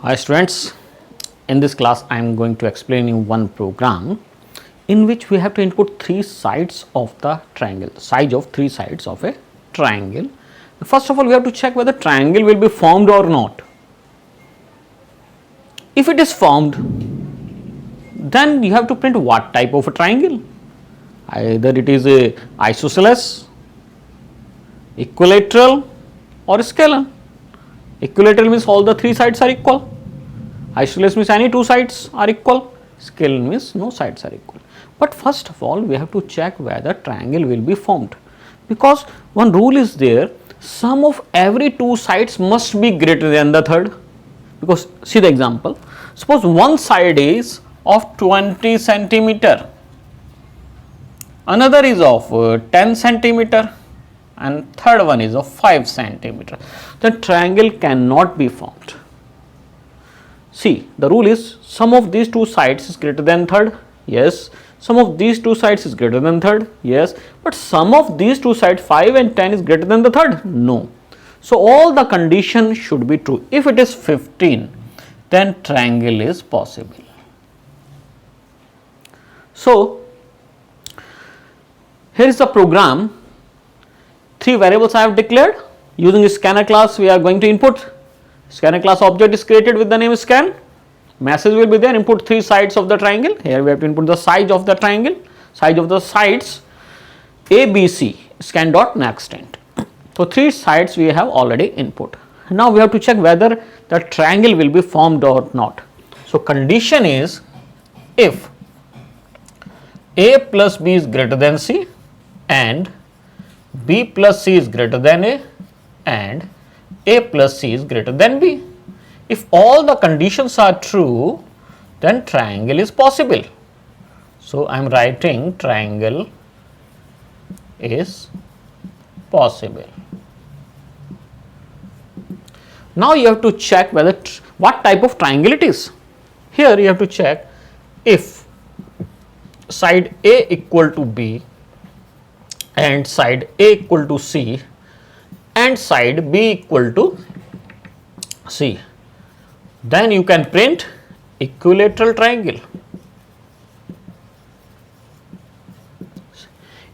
Hi students, in this class I am going to explain you one program in which we have to input three sides of the triangle, size of three sides of a triangle. First of all, we have to check whether triangle will be formed or not. If it is formed, then you have to print what type of a triangle. Either it is a isosceles, equilateral or scalar. Equilateral means all the three sides are equal. Isosceles means any two sides are equal. Scalar means no sides are equal. But first of all, we have to check whether triangle will be formed, because one rule is there: sum of every two sides must be greater than the third. Because see the example, suppose one side is of 20 centimeter, another is of 10 centimeter, and third one is of 5 centimeter. The triangle cannot be formed. See, the rule is sum of these two sides is greater than third. Yes. Sum of these two sides is greater than third. Yes. But sum of these two sides 5 and 10 is greater than the third. No. So all the conditions should be true. If it is 15, then triangle is possible. So here is the program. Three variables I have declared. Using a scanner class, we are going to input. Scanner class object is created with the name scan. Message will be there. Input three sides of the triangle. Here we have to input the size of the triangle, size of the sides ABC, scan dot next int. So three sides we have already input. Now we have to check whether the triangle will be formed or not. So condition is if A plus B is greater than C and B plus C is greater than A and A plus C is greater than B. If all the conditions are true, then triangle is possible. So I am writing triangle is possible. Now you have to check whether what type of triangle it is. Here you have to check if side A equal to B and side A equal to C and side B equal to C, then you can print equilateral triangle.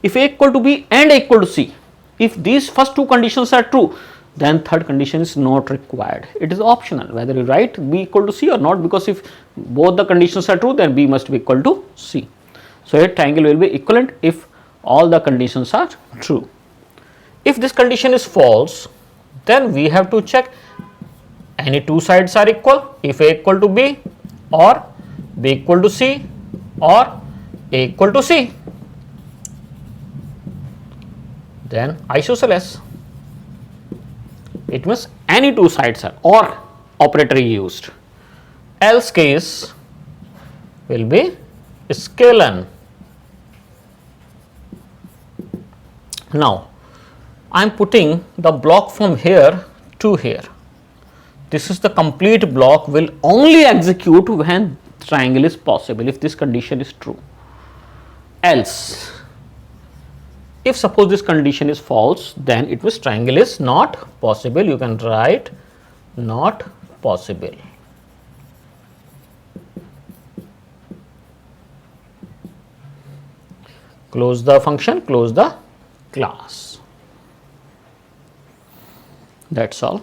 If A equal to B and A equal to C, if these first two conditions are true, then third condition is not required. It is optional whether you write B equal to C or not, because if both the conditions are true, then B must be equal to C. So here triangle will be equivalent if all the conditions are true. If this condition is false, then we have to check any two sides are equal. If A equal to B or B equal to C or A equal to C, then isosceles. It means any two sides are, or operator used. Else case will be scalar. Now I am putting the block from here to here. This is the complete block, will only execute when triangle is possible, if this condition is true. Else, if suppose this condition is false, then it means triangle is not possible. You can write not possible. Close the function, close the class. That's all.